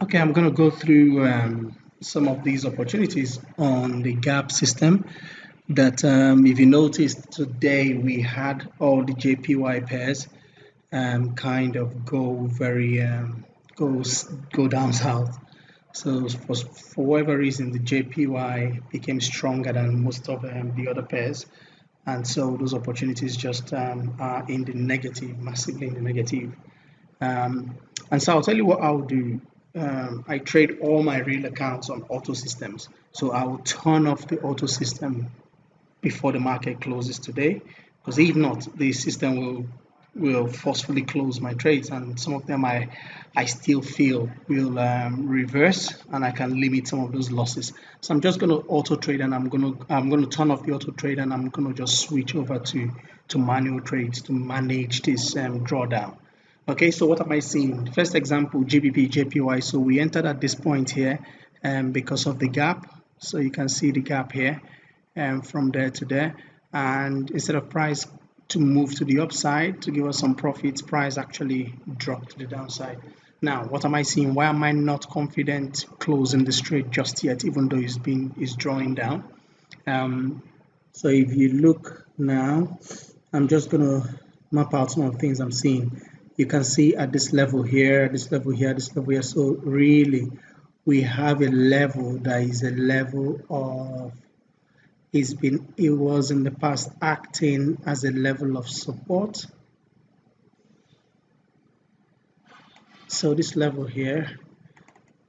Okay, I'm going to go through some of these opportunities on the gap system that if you noticed today we had all the JPY pairs kind of go very go down south. So for whatever reason the JPY became stronger than most of the other pairs, and so those opportunities just are in the negative, massively in the negative. Um, and so I'll tell you what I'll do. I trade all my real accounts on auto systems. So I will turn off the auto system before the market closes today, because if not, the system will forcefully close my trades, and some of them I still feel will reverse, and I can limit some of those losses. So I'm just going to auto trade, and I'm going to turn off the auto trade, and I'm going to just switch over to manual trades to manage this drawdown. Okay, so what am I seeing? First example, GBP, JPY. So we entered at this point here because of the gap. So you can see the gap here from there to there. And instead of price to move to the upside to give us some profits, price actually dropped to the downside. Now, what am I seeing? Why am I not confident closing this trade just yet, even though it's drawing down? So if you look now, I'm just gonna map out some of the things I'm seeing. You can see at this level here, this level here, this level here. So really, we have a level that is a level of it was in the past acting as a level of support. So this level here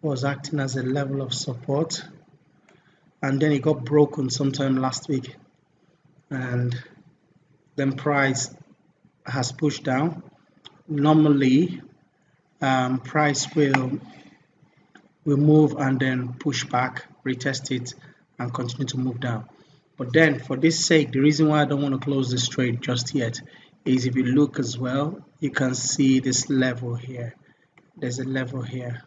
was acting as a level of support, and then it got broken sometime last week, and then price has pushed down. Normally price will move and then push back, retest it, and continue to move down. But then for this sake, the reason why I don't want to close this trade just yet is if you look as well, you can see this level here. There's a level here,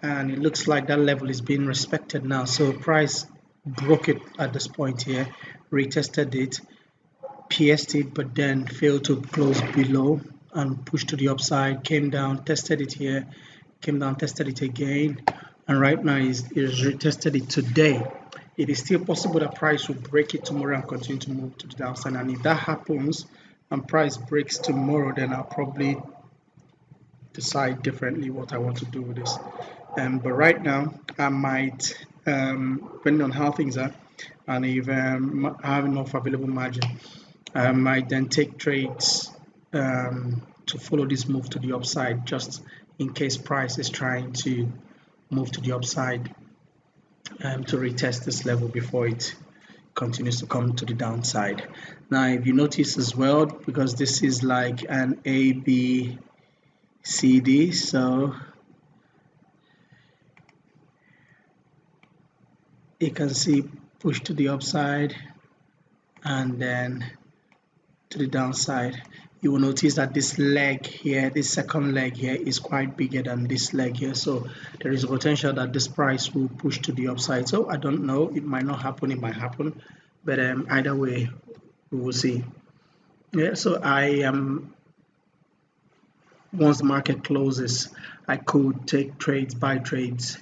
and it looks like that level is being respected now. So price broke it at this point here, retested it, pierced it, but then failed to close below and pushed to the upside, came down, tested it here, came down, tested it again, and right now is retested it today. It is still possible that price will break it tomorrow and continue to move to the downside. And if that happens and price breaks tomorrow, then I'll probably decide differently what I want to do with this. But right now, I might, depending on how things are, and if I have enough available margin, I might then take trades to follow this move to the upside, just in case price is trying to move to the upside to retest this level before it continues to come to the downside. Now, if you notice as well, because this is like an A, B, C, D, so you can see push to the upside and then to the downside. You will notice that this leg here, this second leg here, is quite bigger than this leg here, so there is a potential that this price will push to the upside. So I don't know, it might not happen, it might happen, but either way we will see. Yeah, so I am once the market closes, I could take trades, buy trades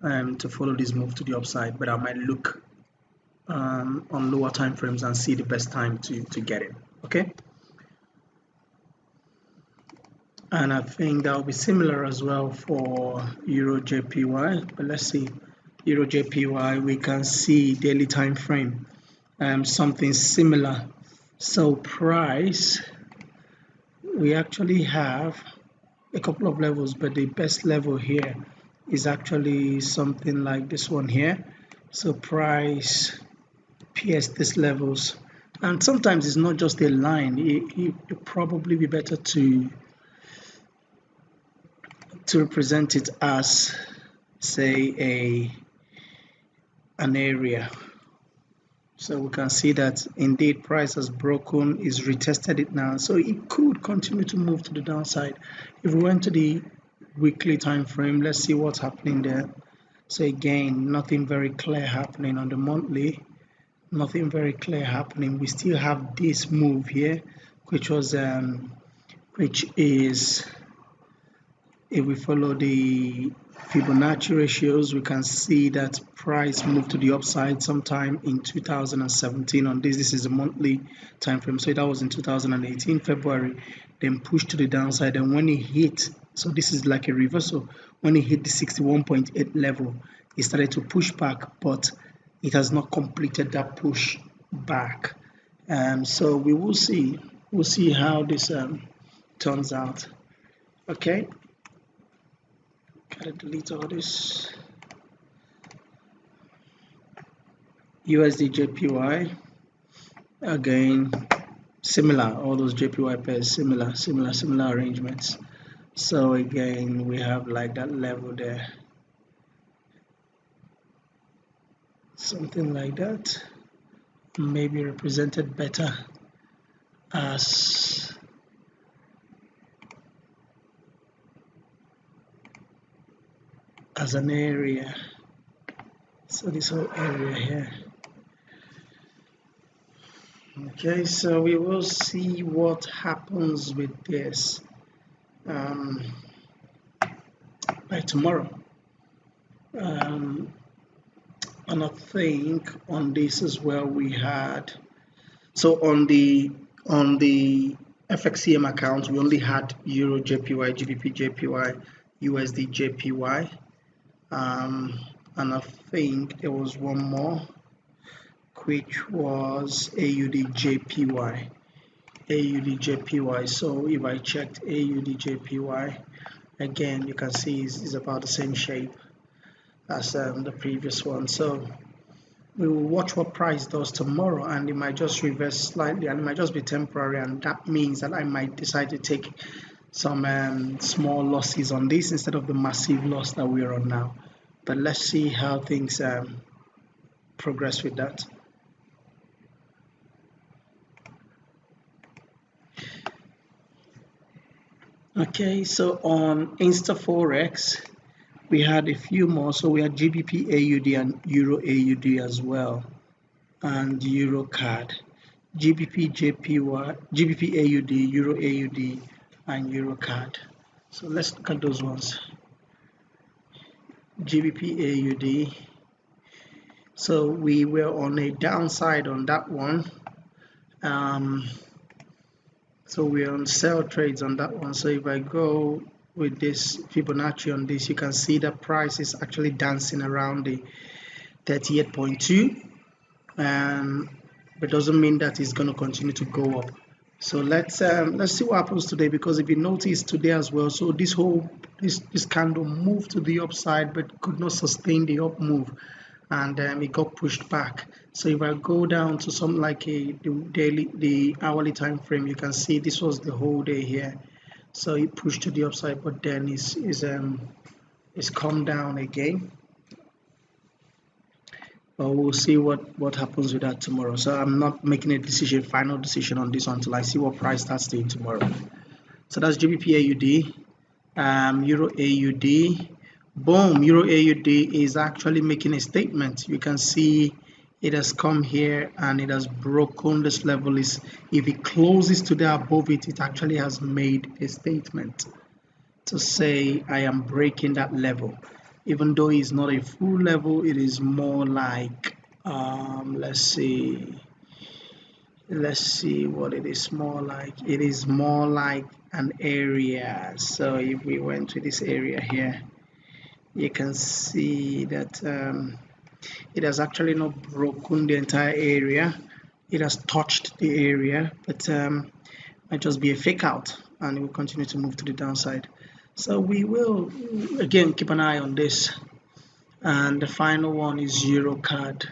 to follow this move to the upside, but I might look on lower time frames and see the best time to get it. Okay, and I think that will be similar as well for Euro JPY. But let's see, Euro JPY, we can see daily time frame something similar. So price, we actually have a couple of levels, but the best level here is actually something like this one here. So price pierce these levels, and sometimes it's not just a line. It probably be better to represent it as, say, an area. So we can see that indeed price has broken, is retested it now, so it could continue to move to the downside. If we went to the weekly time frame, let's see what's happening there. So again, nothing very clear happening on the monthly, nothing very clear happening. We still have this move here, which is if we follow the Fibonacci ratios, we can see that price moved to the upside sometime in 2017 on this. This is a monthly time frame, so that was in 2018 February, then pushed to the downside. And when it hit, so this is like a reversal, when it hit the 61.8 level, it started to push back, but it has not completed that push back. So we will see, we'll see how this turns out. Okay, gotta delete all this. USD JPY, again similar, all those JPY pairs similar arrangements. So again we have like that level there, something like that, maybe represented better as an area. So this whole area here. Okay, so we will see what happens with this by tomorrow. And I think on this as well we had, so on the FXCM account we only had Euro JPY, GBP JPY, USD JPY, and I think there was one more, which was AUD JPY. So if I checked AUD JPY, again you can see it's about the same shape as the previous one. So we will watch what price does tomorrow, and it might just reverse slightly, and it might just be temporary, and that means that I might decide to take some small losses on this instead of the massive loss that we're on now. But let's see how things progress with that. Okay, so on Forex we had a few more. So we had GBP AUD and Euro AUD as well, and Euro CAD, GBP JPY, GBP AUD, Euro AUD, and Euro CAD. So let's look at those ones. GBP AUD. So we were on a downside on that one. So we're on sell trades on that one. So if I go with this Fibonacci on this, you can see the price is actually dancing around the 38.2, but doesn't mean that it's going to continue to go up. So let's see what happens today, because if you notice today as well, so this candle moved to the upside but could not sustain the up move, and it got pushed back. So if I go down to something like the hourly time frame, you can see this was the whole day here. So it pushed to the upside, but then it's come down again. But we'll see what happens with that tomorrow. So I'm not making a final decision on this until I see what price starts doing tomorrow. So that's GBP AUD, Euro AUD. Boom, Euro AUD is actually making a statement. You can see it has come here and it has broken this level. If it closes to there above it, it actually has made a statement to say I am breaking that level. Even though it's not a full level, it is more like let's see what it is more like. It is more like an area. So if we went to this area here, you can see that it has actually not broken the entire area. It has touched the area, but might just be a fake out, and it will continue to move to the downside. So we will again keep an eye on this. And the final one is EuroCAD.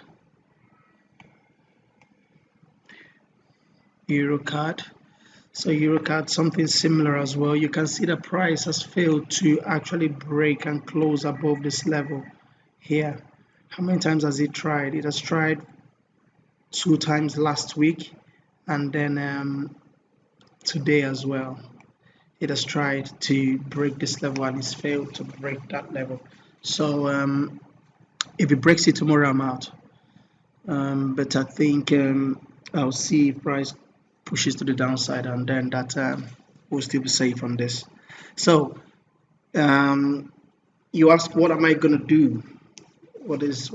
So EuroCAD, something similar as well. You can see the price has failed to actually break and close above this level here. How many times has it tried? It has tried 2 times last week, and then today as well. It has tried to break this level and it's failed to break that level. So if it breaks it tomorrow, I'm out. But I think I'll see if price pushes to the downside, and then that will still be safe on this. So Um, you ask, what am I going to do? What is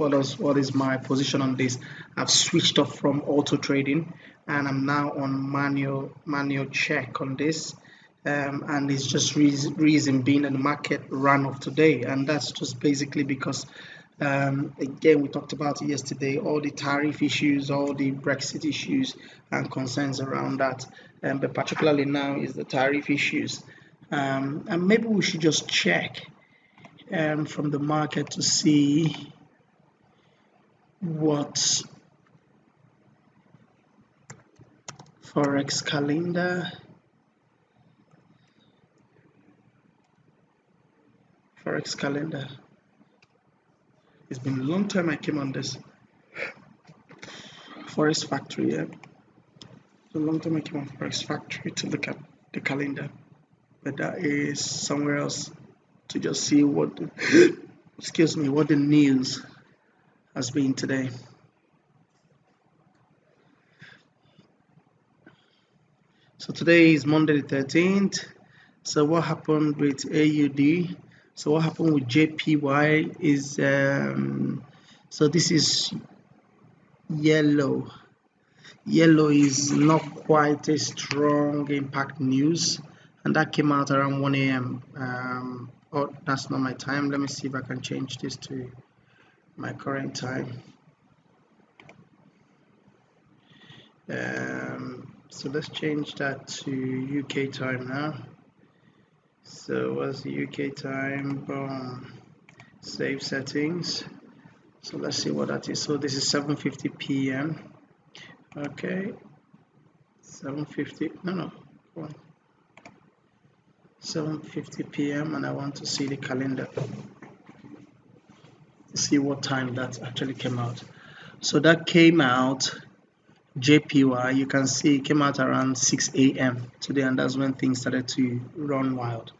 my position on this? I've switched off from auto trading, and I'm now on manual check on this. And it's just reason being that the market ran off today, and that's just basically because again, we talked about it yesterday, all the tariff issues, all the Brexit issues and concerns around that, but particularly now is the tariff issues. And maybe we should just check from the market to see what Forex calendar. Forex calendar. It's been a long time I came on this Forex factory. Yeah, it's a long time I came on Forex factory to look at the calendar, but that is somewhere else to just see what the, excuse me, what the news has been today. So today is Monday the 13th. So what happened with AUD? So what happened with JPY is so this is yellow. Yellow is not quite a strong impact news, and that came out around 1 a.m. Oh, that's not my time. Let me see if I can change this to my current time. So let's change that to UK time now. So what's the UK time? Boom. Save settings. So let's see what that is. So this is 7:50 p.m. Okay. 7:50. No. Go on. 7:50 p.m. and I want to see the calendar to see what time that actually came out. So that came out JPY. You can see it came out around 6 a.m. today, and that's when things started to run wild.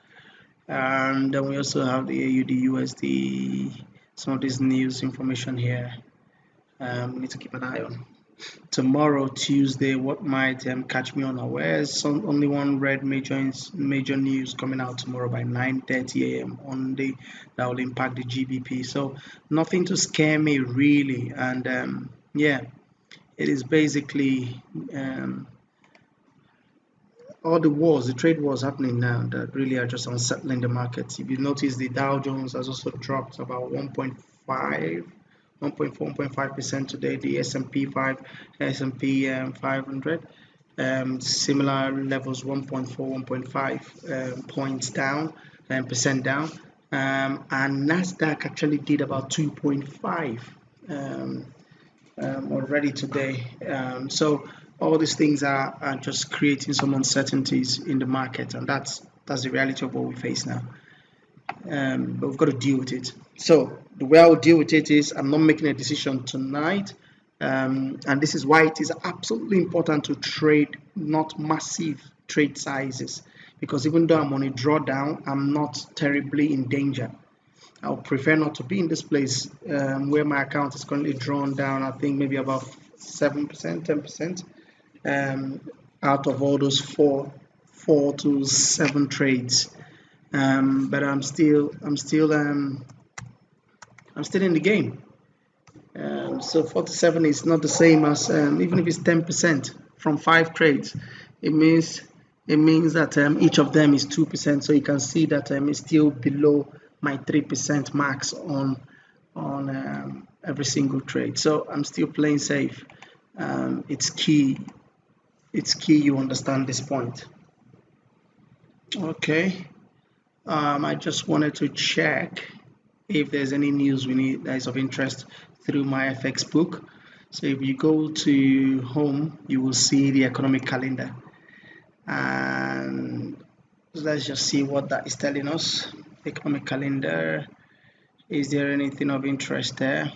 And then we also have the AUD USD, some of this news information here. We need to keep an eye on. Tomorrow, Tuesday, what might catch me unawares? Only one red major news coming out tomorrow by 9:30 a.m. only that will impact the GBP. So nothing to scare me really, and yeah, it is basically all the trade wars happening now that really are just unsettling the markets. If you notice, the Dow Jones has also dropped about 1.5, 1.4, 1.5% today. The S&P 500, similar levels, 1.4, 1.5 points down, percent down, and Nasdaq actually did about 2.5. Already today. So all these things are just creating some uncertainties in the market, and that's the reality of what we face now. But we've got to deal with it. So the way I will deal with it is I'm not making a decision tonight, and this is why it is absolutely important to trade not massive trade sizes, because even though I'm on a drawdown, I'm not terribly in danger. I would prefer not to be in this place where my account is currently drawn down. I think maybe about 7%, 10% out of all those four to seven trades. But I'm still in the game. So 47 is not the same as even if it's 10% from 5 trades. It means that each of them is 2%. So you can see that it's still below my 3% max on every single trade. So I'm still playing safe. It's key you understand this point. Okay. I just wanted to check if there's any news we need that is of interest through my FX book. So if you go to home, you will see the economic calendar, and let's just see what that is telling us. Economic calendar, is there anything of interest there?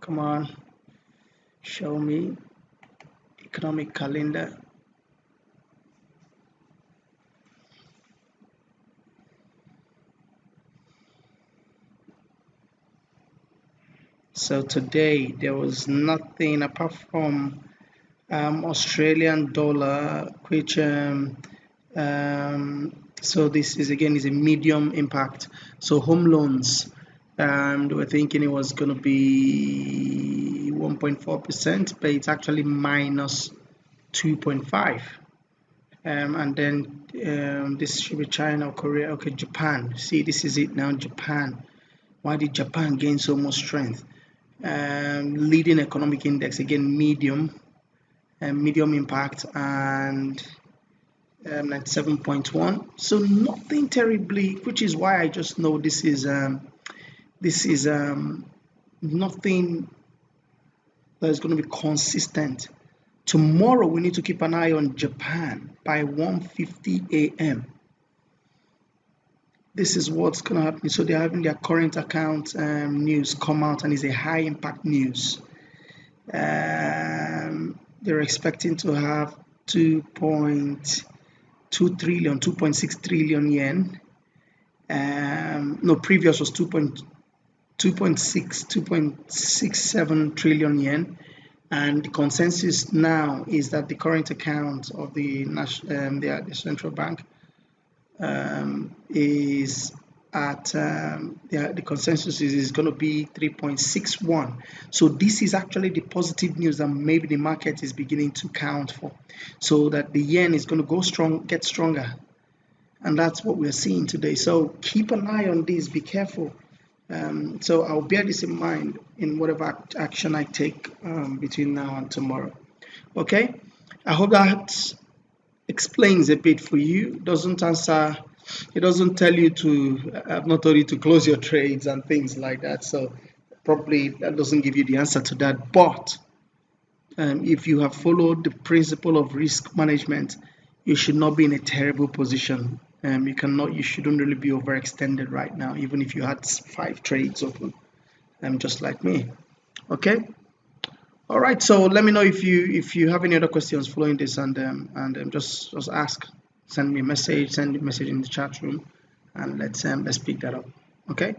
Come on, show me economic calendar. So today there was nothing apart from Australian dollar, which So this is again is a medium impact. So home loans, they were thinking it was going to be 1.4%, but it's actually minus 2.5. And then this should be China or Korea. Okay, Japan. See, this is it now. Japan. Why did Japan gain so much strength? Leading economic index again, medium impact, and 97.1. So nothing terribly, which is why I just know this is nothing that is going to be consistent. Tomorrow we need to keep an eye on Japan by 1:50 a.m. This is what's going to happen. So they're having their current account news come out, and it's a high impact news. They're expecting to have 2.2 trillion, 2.6 trillion yen. No, previous was 2.67 trillion yen. And the consensus now is that the current account of the central bank is at the consensus is going to be 3.61. So this is actually the positive news that maybe the market is beginning to count for, so that the yen is going to go strong, get stronger, and that's what we're seeing today. So keep an eye on this, be careful. So I'll bear this in mind in whatever action I take between now and tomorrow. Okay, I hope that explains a bit for you. It doesn't tell you to, I've not told you to close your trades and things like that, so probably that doesn't give you the answer to that. But if you have followed the principle of risk management, you should not be in a terrible position. You shouldn't really be overextended right now, even if you had 5 trades open, just like me. Okay. All right. So let me know if you have any other questions following this, and just ask, send me a message in the chat room, and let's pick that up. Okay.